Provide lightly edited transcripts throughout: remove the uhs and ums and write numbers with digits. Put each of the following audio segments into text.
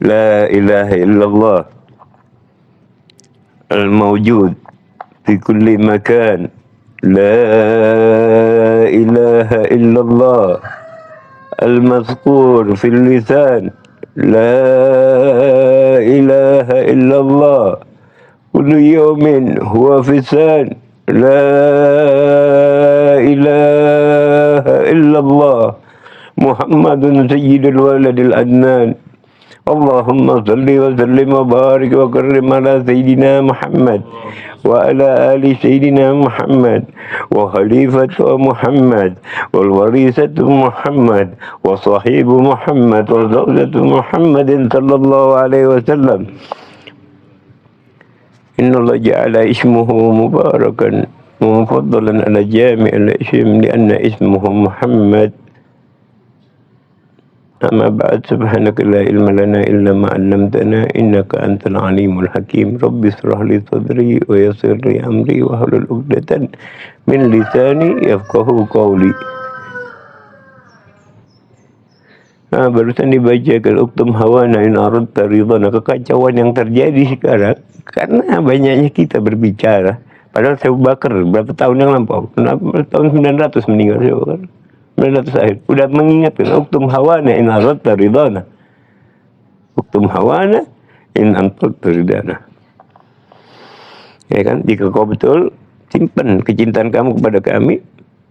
لا إله إلا الله الموجود في كل مكان لا إله إلا الله المذكور في اللسان لا إله إلا الله كل يوم هو في السان لا إله إلا الله محمد سيد الولد الأدنان اللهم صل وسلم وبارك وكرم على سيدنا محمد وعلى آل سيدنا محمد وخليفة محمد والوريثة محمد وصحيب محمد وزوجة محمد صلى الله عليه وسلم إن الله جعل اسمه مباركا ومفضلا على جامع الاسم لأن اسمه محمد أما بعد سبحانك لا علم لنا إلا ما علمتنا إنك أنت العليم الحكيم رب اشرح لي صدري ويسر لي أمري واحلل عقدة من لساني يفقهوا قولي. Barusan dibacakan uktum hawana in aradta ridana, kekacauan yang terjadi sekarang karena banyaknya kita berbicara. Padahal Abu Bakar berapa tahun yang lampau? Tahun 900 meninggal Abu Bakar. 900 akhir. Udah mengingatkan uktum hawana in aradta ridana. Uktum hawana in aradta ridana. Ya kan? Jika kau betul simpan kecintaan kamu kepada kami,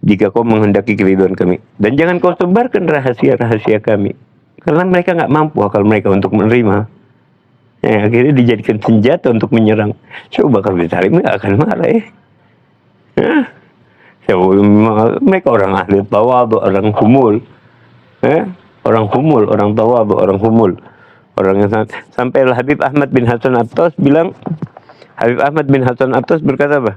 jika kau menghendaki keridhaan kami, dan jangan kau sebarkan rahasia-rahasia kami, karena mereka nggak mampu akal mereka untuk menerima. Ya, akhirnya dijadikan senjata untuk menyerang. Coba kalau ditarik nggak akan marah ya. Mereka orang ahli tawadhu, orang humul, orang humul, orang tawadhu, orang humul, orang yang sampai Habib Ahmad bin Hasan Attas bilang, Habib Ahmad bin Hasan Attas berkata apa?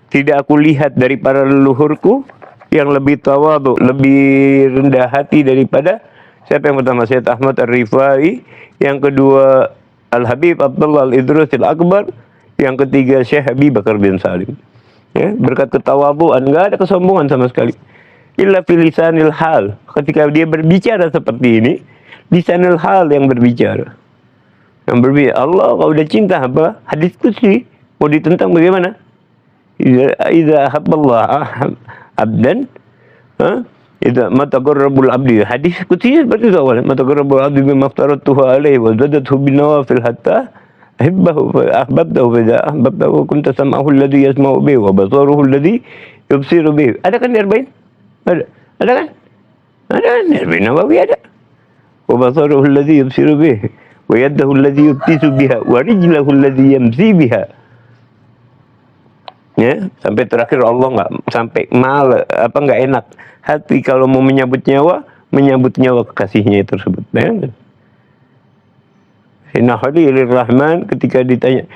Tidak aku lihat dari para leluhurku yang lebih tawadhu, lebih rendah hati daripada siapa yang pertama? Syed Ahmad Ar-Rifai, yang kedua Al-Habib Abdullah Al-Idrus Al-Akbar, yang ketiga Syekh Habib Bakar bin Salim. Ya, berkat ketawadhuan, enggak ada kesombongan sama sekali. Illa fil lisanil hal. Ketika dia berbicara seperti ini, lisanil hal yang berbicara. Yang berbicara, Allah kalau udah cinta apa? Hadis qudsi mau ditentang bagaimana? Idza habballah abdan, idza mataqarrabul abdi. Hadis qudsi seperti itu awalnya. Mataqarrabul abdi bima aftaratuhu alaihi wa zadathu bin nawafil hatta ahbabtahu fa ahbabtahu kunta sam'ahu alladhi yasma'u bihi wa basaruhu alladhi yubsiru bihi. Ada kan di Arba'in? Ada kan? Ada kan di Arba'in Nawawi ada. Wa basaruhu alladhi yubsiru bihi wa yadahu alladhi yubtisu biha wa rijlahu alladhi yamsi biha. Ya, sampai terakhir Allah enggak sampai enggak enak hati kalau mau menyambut nyawa kekasihnya tersebut. Bayangkan. Inna Khalilur Rahman ketika ditanya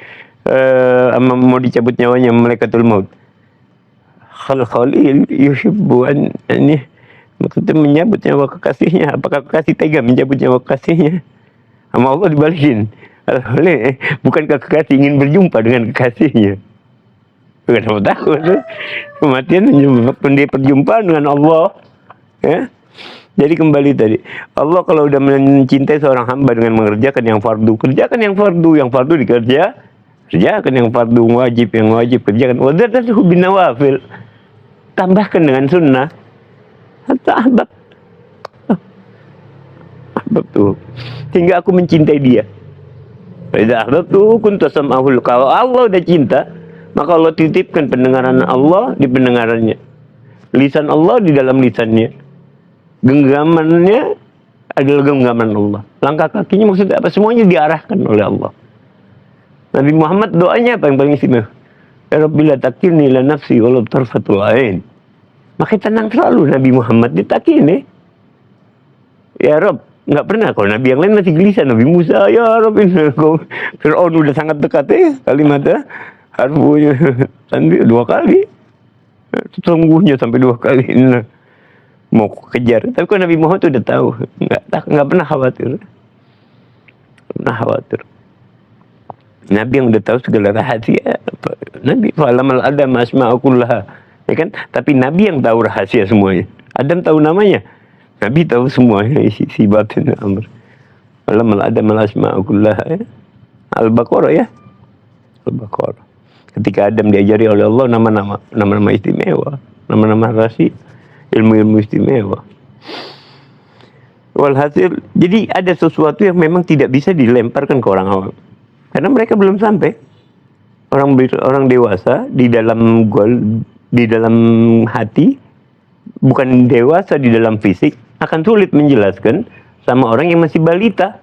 mau dicabut nyawanya malaikatul maut. Khalil yuhibbu an ini maksudnya menyambut nyawa kekasihnya. Apakah kekasih tega menyambut nyawa kekasihnya? Sama Allah dibalikin. Khalil bukankah kekasih ingin berjumpa dengan kekasihnya? Bukan takut. Kematian menyebabkan dia perjumpaan dengan Allah. Ya. Jadi kembali tadi, Allah kalau udah mencintai seorang hamba dengan mengerjakan yang fardu, kerjakan yang fardu kerjakan yang fardu, wajib kerjakan. Wadatuhu bin nawafil, tambahkan dengan sunnah. Hatta ahbab tuh, hingga aku mencintai dia. Idza ahbabtu kuntu sam'ahul. Kalau Allah udah cinta, maka Allah titipkan pendengaran Allah di pendengarannya, lisan Allah di dalam lisannya. Genggamannya adalah genggaman Allah. Langkah kakinya maksudnya apa? Semuanya diarahkan oleh Allah. Nabi Muhammad doanya apa yang paling istimewa? Ya Rabbi la takilni la nafsi walau tarfatul ain. Makanya tenang selalu Nabi Muhammad ditakini. Ya Rabb, enggak pernah kalau Nabi yang lain masih gelisah. Nabi Musa, ya Rabb, Fir'aun udah sangat dekat kalimatnya. Harfunya sampai 2 kali. Sesungguhnya sampai 2 kali. Mau kejar, tapi kalau Nabi Muhammad udah tahu, nggak pernah khawatir, Nabi yang udah tahu segala rahasia. Nabi fa'alamal adam asma'akullaha, ya kan? Tapi Nabi yang tahu rahasia semuanya. Adam tahu namanya, Nabi tahu semuanya isi batin amr. Alam al-adam al-asma'a kullaha, ya. Al-Baqarah, ya. Al-Baqarah. Ketika Adam diajari oleh Allah nama-nama istimewa, nama-nama rahasia, ilmu-ilmu istimewa. Walhasil, jadi ada sesuatu yang memang tidak bisa dilemparkan ke orang awam. Karena mereka belum sampai. Orang dewasa di dalam hati, bukan dewasa di dalam fisik, akan sulit menjelaskan sama orang yang masih balita.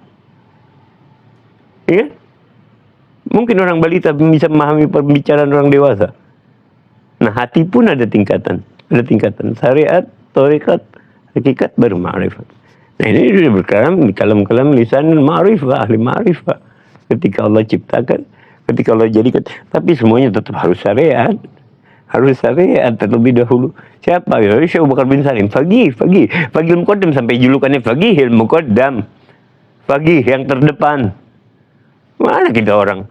Ya? Mungkin orang balita bisa memahami pembicaraan orang dewasa. Nah, hati pun ada tingkatan. Ada tingkatan syariat, tarekat, hakikat, baru ma'rifat. Nah, ini sudah berkalam di kalam-kalam lisan ma'rifah, ahli ma'rifah. Ketika Allah ciptakan, ketika Allah jadikan, tapi semuanya tetap harus syariat. Harus syariat terlebih dahulu. Siapa? Ya, Syekh Abu Bakar bin Salim. Faqih Muqaddam, sampai julukannya Faqih Muqaddam. Faqih yang terdepan. Mana kita orang?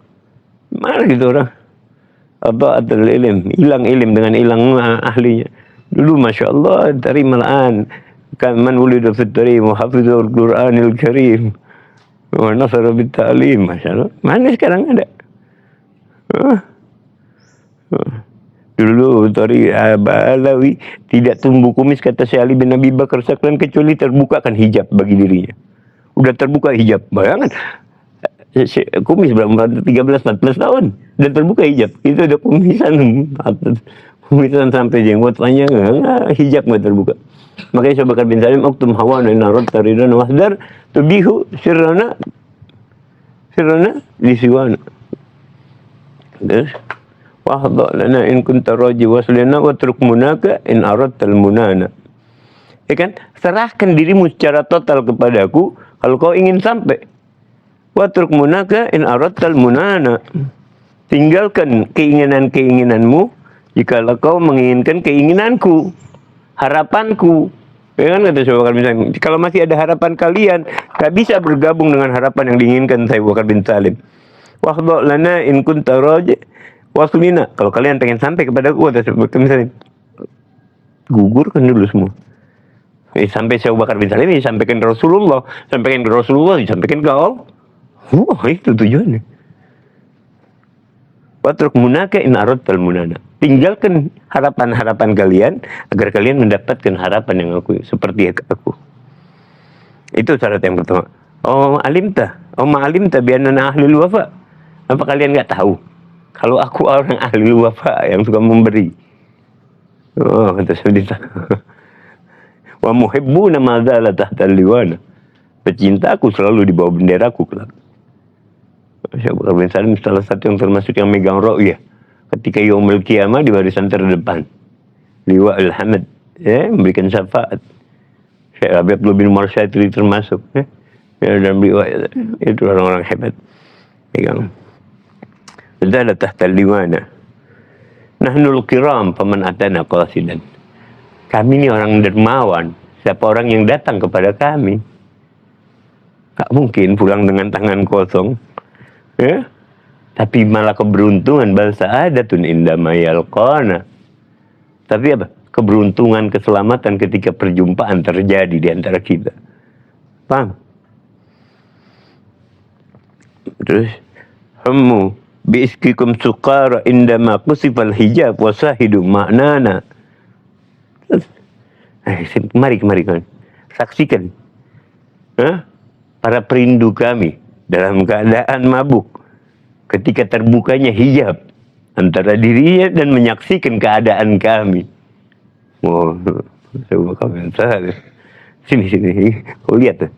Ata'atul ilm, hilang ilm dengan hilang ahlinya. Dulu Masya Allah, tarimal an. Kan man wulida fit tarim wa hafizul Qur'anil Karim. Wa nasara bit ta'lim, Masya Allah. Mana sekarang ada? Dulu Tari Balawi tidak tumbuh kumis, kata Syekh Ali bin Abi Bakar Saklan, kecuali terbukakan hijab bagi dirinya. Udah terbuka hijab, bayangkan. Kumis berapa? 13-14 tahun dan terbuka hijab. Itu ada kumisan sampai jenggot panjang, hijab nggak terbuka. Makanya Syekh Bakar bin Salim, uktum hawana narad taridan wahdar tubihu sirrana lisiwana. Terus wahdha lana in kunta raji waslana wa truk munaka in aradtal munana. Ya kan? Serahkan dirimu secara total kepadaku kalau kau ingin sampai. Wa truk munaka in aradtal munana. Tinggalkan keinginan-keinginanmu jikalau kau menginginkan keinginanku, harapanku. Ya kan, kata Syekh Bakar bin Salim, kalau masih ada harapan kalian, gak bisa bergabung dengan harapan yang diinginkan Syekh Bakar bin Salim. Wahdha lana in kunta raji waslina, kalau kalian pengen sampai kepada aku, misalnya gugurkan dulu semua. Sampai Syekh Bakar bin Salim disampaikan ke Rasulullah, disampaikan ke Allah. Wah, itu tujuannya. Watruk munaka in aradtal munana. Tinggalkan harapan-harapan kalian agar kalian mendapatkan harapan yang aku seperti aku. Itu syarat yang pertama. Ma'alimta bi annana ahlul wafa. Apa kalian enggak tahu kalau aku orang ahli wafa yang suka memberi? Oh, kata Saudita. Wa muhibbuna ma zala tahta liwana. Pecintaku selalu di bawah benderaku kelak. Syekh Bakar bin Salim salah satu yang termasuk yang megang ru'yah ketika yaumul qiyamah di barisan terdepan. Liwa al-hamd, ya, memberikan syafaat. Syekh Abdullah bin Marsyadri termasuk, ya. Dan beliau itu orang-orang hebat. Pegang. Zala tahta liwana. Nahnul kiram faman atana qasidan. Kami ini orang dermawan. Siapa orang yang datang kepada kami, tak mungkin pulang dengan tangan kosong. Ya? Tapi malah keberuntungan, bal sa'adatun indama yalqana. Tapi apa? Keberuntungan, keselamatan ketika perjumpaan terjadi di antara kita. Paham? Terus hammu biiskikum suqara indama qusifal hijab wasahidu ma'nana. Mari saksikan para perindu kami dalam keadaan mabuk ketika terbukanya hijab antara dirinya dan menyaksikan keadaan kami. Oh, sini, kau lihat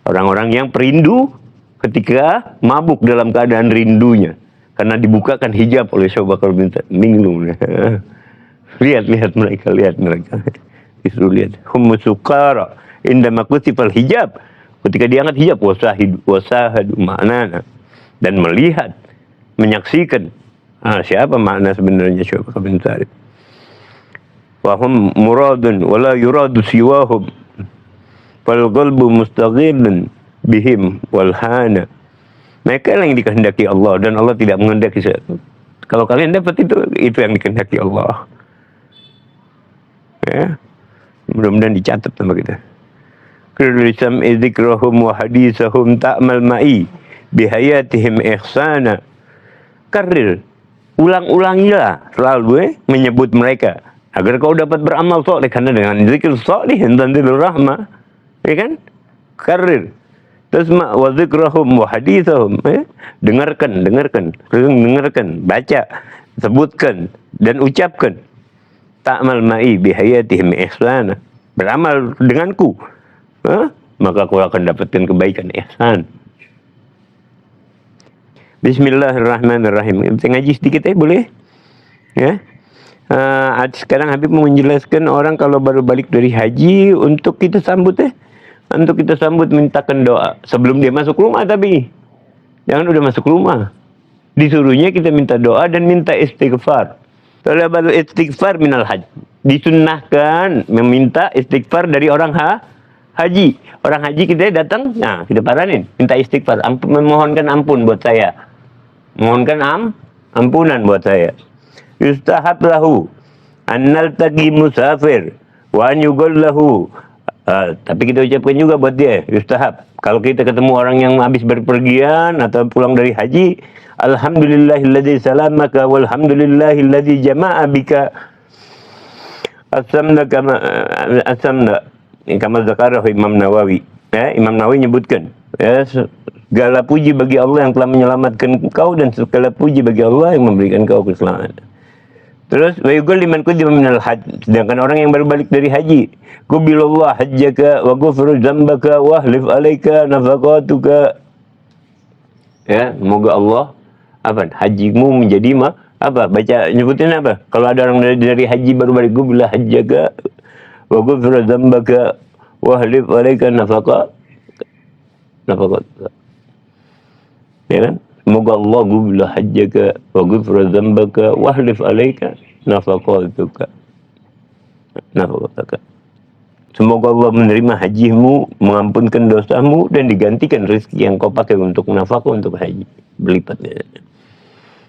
orang-orang yang perindu ketika mabuk dalam keadaan rindunya karena dibukakan hijab oleh Syekh Bakar bin Minglum. lihat mereka. Disuruh lihat. Hum sukara indama kutifal hijab. Ketika diangkat hijab, wasahadu ma'nana, dan melihat, menyaksikan siapa makna sebenarnya Syekh Bakar bin Salim. Wa hum muradun wala yuradu siwahum fal qalbu mustaghilun bihim wal hana. Mereka yang dikehendaki Allah dan Allah tidak menghendaki sesuatu. Kalau kalian dapat itu yang dikehendaki Allah. Ya. Mudah-mudahan dicatat sama kita. Kirlisam idzikrahum wa hadisahum ta'mal ma'i bihayatihim ihsana. Karir, ulang-ulangilah selalu menyebut mereka agar kau dapat beramal soleh, karena dengan zikir soleh tanzilur rahmah, ya kan? Karir, tasma wa zikrahum wa hadithahum, dengarkan, baca, sebutkan dan ucapkan. Ta'mal ma'i bihayatihim ihsana, beramal denganku, maka kau akan dapatkan kebaikan ihsan. Bismillahirrahmanirrahim. Kita ngaji sedikit boleh? Ya. Sekarang Habib mau menjelaskan orang kalau baru balik dari haji, untuk kita sambut untuk kita sambut mintakan doa sebelum dia masuk rumah. Tapi jangan udah masuk rumah, disuruhnya kita minta doa dan minta istighfar. Talabul istighfar minal haj, disunnahkan meminta istighfar dari orang haji. Orang haji kita datang, nah kita paranin minta istighfar, memohonkan ampun buat saya, mohonkan ampunan buat saya. Yustahab lahu annal taqi musafir wa an yugallahu. Tapi kita ucapkan juga buat dia, yustahab kalau kita ketemu orang yang habis berpergian atau pulang dari haji, alhamdulillahilladzi salamaka walhamdulillahilladzi jama'a bika asamna kama zakarahu Imam Nawawi. Imam Nawawi nyebutkan, segala puji bagi Allah yang telah menyelamatkan engkau, dan segala puji bagi Allah yang memberikan kau keselamatan. Terus wa yuqal liman qadima minal hajj, sedangkan orang yang baru balik dari haji, qubilallah hajjaka wa ghufru dzambaka wa hlif alaika nafaqatuka. Semoga Allah hajimu menjadi baca nyebutin apa? Kalau ada orang dari haji baru balik, qubilallah hajjaka wa ghufru dzambaka wa hlif alaika nafaqatuka. Ya kan? Semoga Allah gubilah hajjaka wa ghufra dzambaka wa hlif alaika nafaqatuka. Semoga Allah menerima hajimu, mengampunkan dosamu, dan digantikan rezeki yang kau pakai untuk nafkah untuk haji berlipatnya.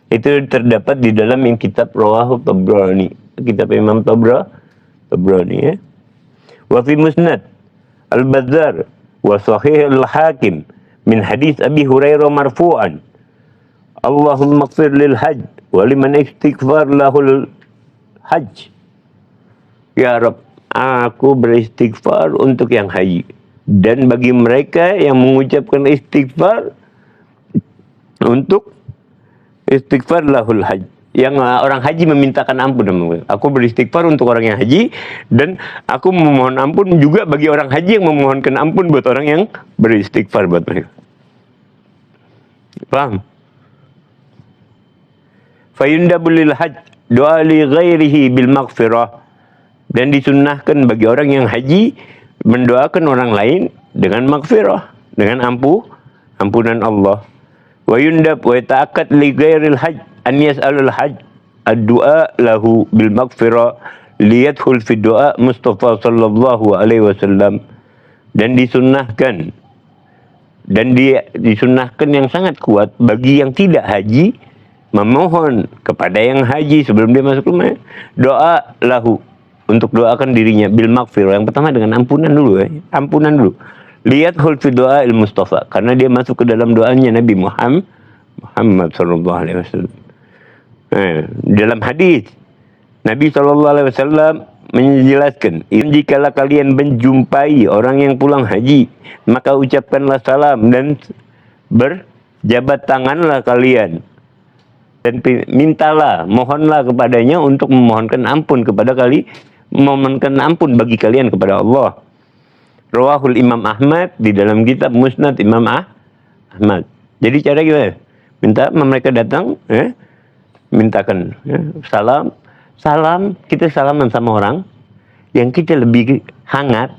Itu terdapat di dalam kitab Rawahu Tabrani, kitab Imam Tabrani. Wa fi Musnad Al-Bazzar wa Sahih Al-Hakim min hadis Abi Hurairah marfu'an, Allahumma ighfir lil hajj wa liman istighfar lahul hajj. Ya Rabb, aku beristighfar untuk yang haji, dan bagi mereka yang mengucapkan istighfar untuk istighfar lahul hajj, yang orang haji memintakan ampun. Aku beristighfar untuk orang yang haji, dan aku memohon ampun juga bagi orang haji yang memohonkan ampun buat orang yang beristighfar buat mereka. Paham? Fayundabu lil hajj doa li ghairihi bil maghfirah, dan disunnahkan bagi orang yang haji mendoakan orang lain dengan maghfirah, dengan ampunan Allah. Wa yundab wa ta'akkad li ghairil hajj an yas'alul hajj ad-du'a lahu bil maghfirah liyadkhul fi du'a Mustafa sallallahu alaihi wasallam. Dan disunnahkan yang sangat kuat bagi yang tidak haji memohon kepada yang haji sebelum dia masuk rumah, doa lahu, untuk doakan dirinya bil maghfirah. Yang pertama dengan ampunan dulu, ampunan dulu. Lihat fi doa il Mustafa, karena dia masuk ke dalam doanya Nabi Muhammad sallallahu alaihi wasallam. Dalam hadis Nabi sallallahu alaihi wasallam menjelaskan, jikalau kalian menjumpai orang yang pulang haji, maka ucapkanlah salam dan berjabat tanganlah kalian, dan mintalah, mohonlah kepadanya untuk memohonkan ampun bagi kalian kepada Allah. Rawahul Imam Ahmad di dalam kitab Musnad Imam Ahmad. Jadi cara gimana? Minta mereka datang, mintakan salam, kita salaman sama orang yang kita lebih hangat.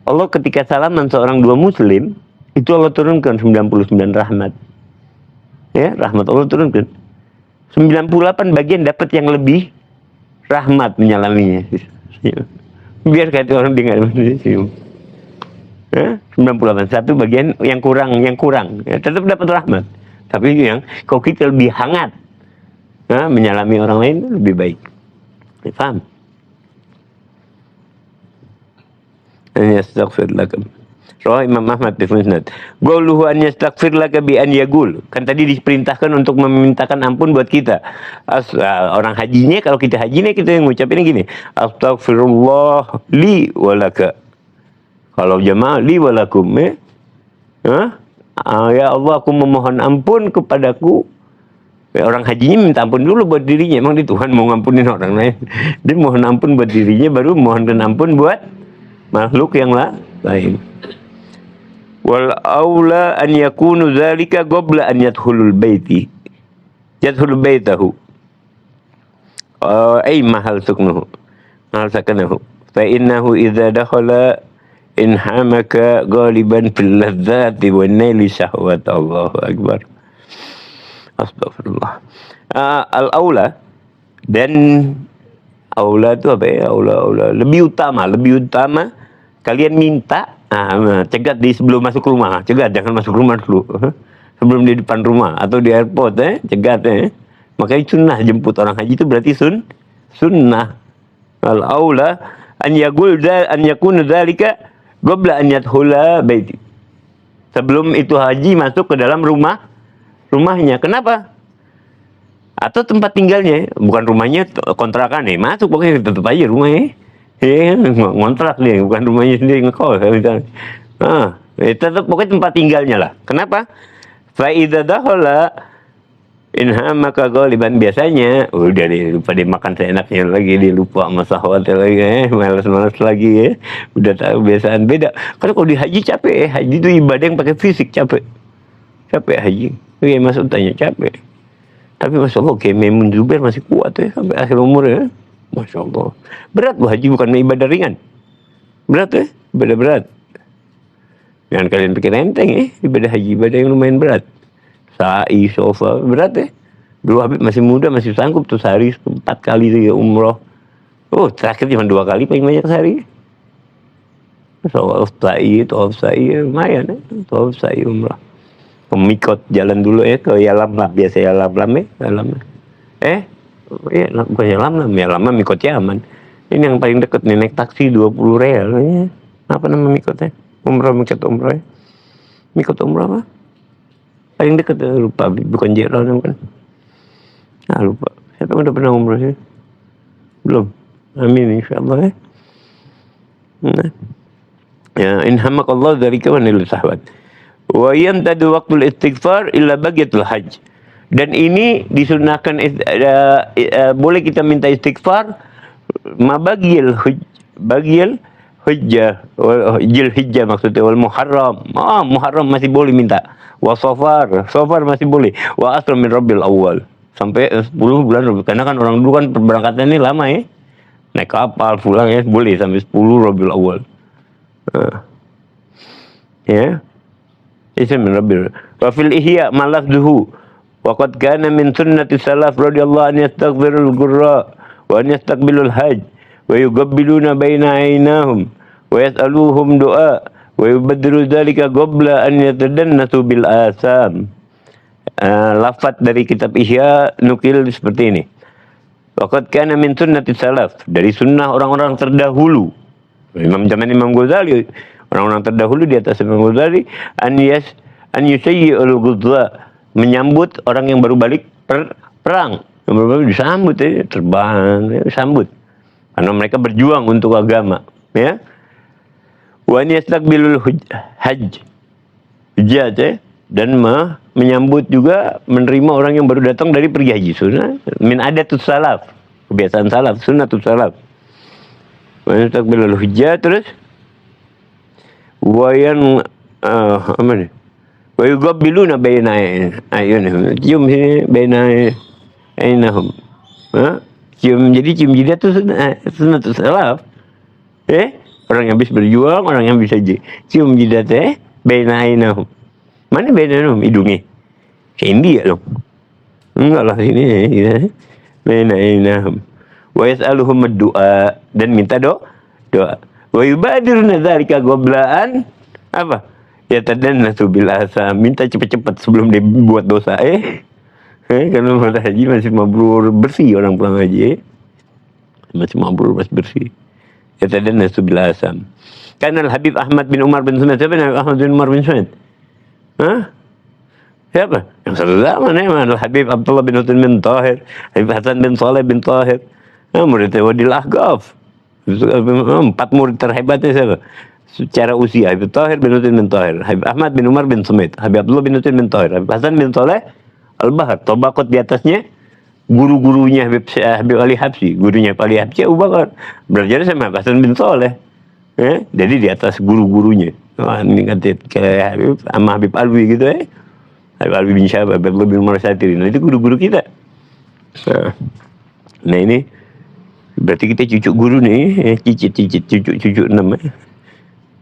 Allah ketika salaman seorang dua muslim, itu Allah turunkan 99 rahmat. Rahmat Allah turunkan. 98 bagian dapat yang lebih rahmat menyalaminya. Biar kata orang dengar senyum. 98 satu bagian yang kurang, tetap dapat rahmat. Tapi yang kalau kita lebih hangat menyalami orang lain lebih baik. Paham? Astaghfirullahaladzim. Rawah Imam Ahmad di Musnad. Qauluhu an yastaghfir laka bi an yaqul. Kan tadi diperintahkan untuk memintakan ampun buat kita. Orang hajinya, kalau kita hajinya kita yang ngucapin gini, astaghfirullah li walaka. Kalau jamaah li walakum, ya Allah, aku memohon ampun kepadaku. Orang hajinya minta ampun dulu buat dirinya. Emang di Tuhan mau ngampunin orang lain. Dia mohon ampun buat dirinya, baru mohonkan ampun buat makhluk yang lain. Wal aula an yakunu dzalika qabla an yadkhulul baiti. Yadkhulul baitahu. Ay mahal suknuhu. Mahal sakanahu. Fa innahu idza dakhala inhamaka ghaliban fil ladzati wa naili syahwat. Allahu akbar. Astagfirullah. Al aula, dan aula itu apa ya? Aula lebih utama kalian minta cegat di sebelum masuk rumah. Cegat, jangan masuk rumah dulu. Sebelum di depan rumah atau di airport, cegat. Makanya sunnah jemput orang haji itu berarti sunnah. Al aula an yakuna dzalika qabla an yadkhula baiti. Sebelum itu haji masuk ke dalam rumahnya. Kenapa? Atau tempat tinggalnya, bukan rumahnya, kontrakan masuk pokoknya tetap aja rumahnya. Ngontrak dia, bukan rumahnya sendiri ngekos. Tetap pokoknya tempat tinggalnya lah. Kenapa? Fa idza dakhala inhamaka ghaliban, biasanya udah lupa dia makan seenaknya lagi, dia lupa sama sahwatnya lagi, malas lagi udah tahu kebiasaan beda. Karena kalau di haji capek haji itu ibadah yang pakai fisik, capek haji. Oke, Mas tanya capek. Tapi Masya Allah, kayak Maimun Zubair masih kuat sampai akhir umur Masya Allah. Berat bu haji, bukan ibadah ringan. Berat ibadah berat. Jangan kalian pikir enteng ibadah haji, ibadah yang lumayan berat. Sa'i, sofa, berat Dulu Habib masih muda, masih sanggup tuh sehari 4 kali umroh. Terakhir cuma 2 kali paling banyak sehari. Tawaf sa'i, lumayan tawaf sa'i umroh. Pemikot jalan dulu ke Yalamlam, biasa Yalamlam bukan Yalamlam mikot Yaman. Ini yang paling dekat nih, naik taksi 20 real. Apa nama mikotnya? Mikot umroh mikot umroh apa? Paling dekat lupa, bukan Jeron kan? Lupa. Siapa yang udah pernah umroh sih? Belum. Amin insyaallah Ya, inhamakallah dzalika wa nil sahwat. Wa yantadu waqtul istighfar illa bagiatul hajj. Dan ini disunahkan boleh kita minta istighfar bagil hujjah, jil hijjah maksudnya, wal muharram. Muharram masih boleh minta. Wa safar masih boleh. Wa asr min rabbil awal. Sampai 10 bulan, karena kan orang dulu kan perberangkatan ini lama naik kapal pulang boleh sampai 10 Rabiul Awal. Itu min Rabbil. Wa fil ihya malafzuhu wa qad kana min sunnati salaf radhiyallahu an yastaghfirul qurra wa an yastaqbilul hajj wa yuqabbiluna baina aynahum wa yas'aluhum du'a wa yubaddiru dzalika qabla an yatadannasu bil asam. Lafaz dari kitab Ihya nukil seperti ini. Wa qad kana min sunnati salaf, dari sunnah orang-orang terdahulu. Imam Ghazali, orang-orang terdahulu di atas Imam Ghazali, an yusayyi'ul ghudza, menyambut orang yang baru balik perang. Yang baru balik disambut terbang, disambut. Karena mereka berjuang untuk agama, Wa an yastaqbilul hajj. Dan menyambut juga, menerima orang yang baru datang dari pergi haji. Sunnah min adatus salaf, kebiasaan salaf, sunnatus salaf. Wa yastaqbilul hujjah, terus wa yuqabbiluna baina ayunihim, cium sini baina ainahum. Cium jidat itu sunnatus salaf. Orang yang habis berjuang, orang yang bisa cium jidat baina ainahum. Mana baina hidungnya? Kayak India loh. Enggak lah, ini baina ainahum. Wa yas'aluhum ad-du'a, dan minta doa. Wa yubadiruna dzalika qablaan apa? Yatadannasu bil asam, minta cepat-cepat sebelum dia buat dosa. Karena pada haji masih mabrur bersih, orang pulang haji masih mabrur, masih bersih. Yatadannasu bil asam. Karena Habib Ahmad bin Umar bin Sumed. Siapa Habib Ahmad bin Umar bin Sumed? Hah? Siapa? Yang satu zaman ya, Habib Abdullah bin Husain bin Tahir, Habib Hasan bin Saleh bin Tahir. Murid Wadil Ahqaf. 4 murid terhebatnya siapa? Secara usia Habib Tahir bin Husain bin Tahir, Habib Ahmad bin Umar bin Sumed, Habib Abdullah bin Husain bin Tahir, Habib Hasan bin Saleh Al-Bahar. Tobakot di atasnya guru-gurunya Habib Ali Habsyi, gurunya Ali Habsyi Abu Bakar. Belajar sama Habib Hasan bin Saleh. Jadi di atas guru-gurunya. Ini kayak Habib sama Habib Alwi gitu ya. Habib Alwi bin Syahab, Habib bin Umar Satirin. Nah, itu guru-guru kita. Nah ini berarti kita cucu guru nih, cicit cucu 6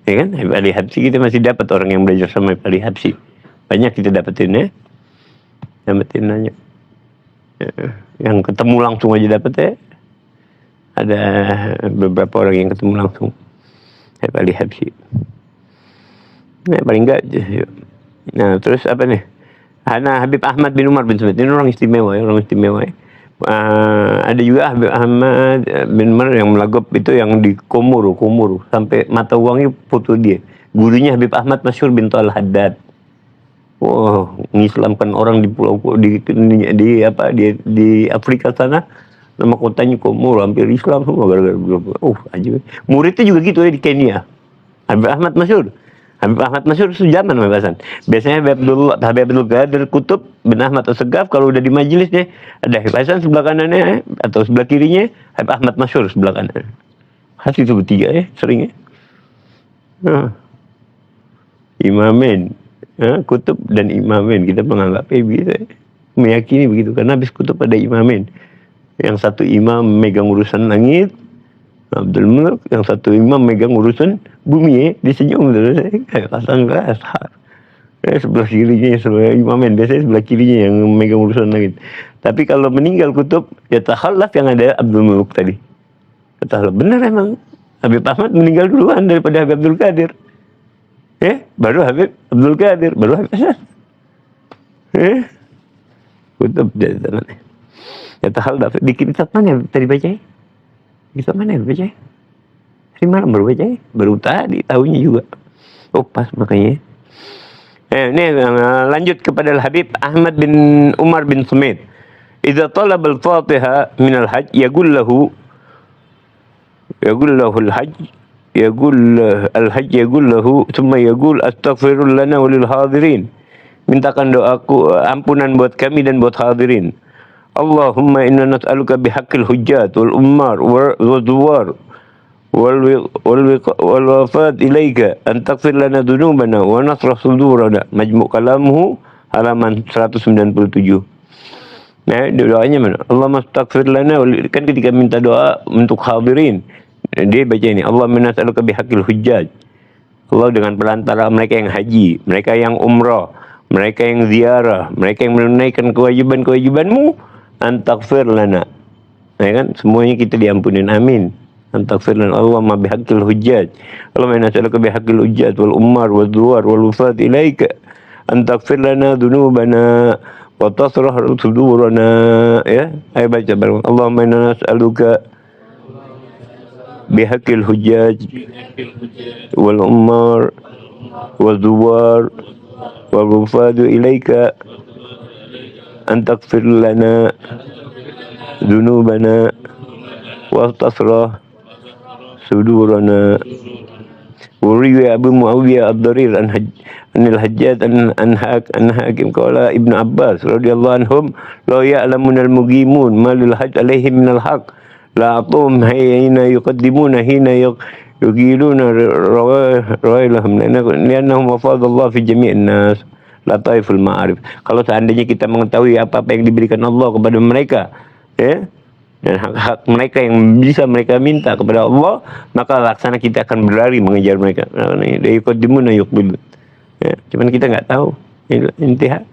ya kan? Habib Ali Habsyi kita masih dapat orang yang belajar sama Habib Ali Habsyi. Banyak kita dapetin ya. Dapetin aja. Yang ketemu langsung aja dapet ya. Ada beberapa orang yang ketemu langsung Habib Ali Habsyi. Nah paling enggak. Nah terus apa nih? Habib Ahmad bin Umar bin Sumed ini orang istimewa ya, orang istimewa ya. Ada juga Habib Ahmad bin Umar yang melagop itu yang di Komoro sampai mata uangnya foto dia. Gurunya Habib Ahmad Masyhur bin Al-Haddad. Mengislamkan orang di pulau di Afrika sana. Nama kotanya Komoro, hampir Islam semua gara-gara aja. Muridnya juga gitu ya di Kenya. Habib Ahmad Masyhur. Habib Ahmad Masyhur sejaman Habib Hasan. Biasanya Habib Abdul Qadir Kutub bin Ahmad As-Segaf kalau udah di majelisnya ada Habib Hasan sebelah kanannya atau sebelah kirinya Habib Ahmad Masyhur sebelah kanan. Khas itu bertiga ya seringnya. Imamin, Kutub dan Imamin kita menganggapnya bisa meyakini begitu karena habis Kutub ada Imamin. Yang satu imam megang urusan langit, Abdul Mulk, yang satu imam megang urusan bumi ya, dia senyum terus kayak kasang kasar. Sebelah kirinya sebelah imamen, biasanya sebelah kirinya yang megang urusan langit. Tapi kalau meninggal Kutub, ya takhallaf yang ada Abdul Mulk tadi. Takhallaf benar emang. Habib Ahmad meninggal duluan daripada Habib Abdul Qadir. Baru Habib Abdul Qadir, baru Habib Hasan. Kutub dari sana. Ya takhallaf di kitab mana tadi baca? Kitab mana baca? Hari malam baru baca, baru tadi tahunya juga. Pas makanya. Ini lanjut kepada Habib Ahmad bin Umar bin Sumed. Idza talaba al-Fatiha min al-hajj yaqul lahu al-hajj yaqul lahu thumma yaqul astaghfirullah lana wa lil hadirin. Mintakan doaku ampunan buat kami dan buat hadirin. Allahumma inna nas'aluka bihaqqil hujjat wal ummar wal zuwar wal wafat ilaika an taghfir lana dhunubana wa nasrah sudurana. Majmu' kalamuhu halaman 197. Nah, doanya mana? Allahumma astaghfir lana, kan ketika minta doa untuk hadirin dia baca ini, Allahumma nas'aluka bihaqqil hujjat. Allah dengan perantara mereka yang haji, mereka yang umrah, mereka yang ziarah, mereka yang menunaikan kewajiban-kewajibanmu, antaghfir lana. Ya kan? Semuanya kita diampunin. Amin. Antaghfir lana. Allahumma bihaqqil hujjat. Allahumma nas'aluka bihaqqil hujjat wal ummar wal duwar wal wafat ilaika. Antaghfir lana dhunubana wa tasrah sudurana. Ya. Ayo baca bareng. Allahumma inna nas'aluka bihaqqil hujjat wal ummar wal duwar wal wafat ilaika. Antaghfir lana dhunubana wa tasrah sudurana. Wuriwi Abu Muawiyah ad-Darir anil Hajjaj an Hakim qala Ibnu Abbas radhiyallahu anhum la ya'lamunal muqimun ma lil hajj alaihim minal haqq la atum hayna yuqaddimuna hina yuqiluna rawailahum liannahum wafadallahu fi jami'in nas. Lataiful ma'arif. Kalau seandainya kita mengetahui apa-apa yang diberikan Allah kepada mereka, dan hak-hak mereka yang bisa mereka minta kepada Allah, maka laksana kita akan berlari mengejar mereka. Cuman kita nggak tahu. Intiha.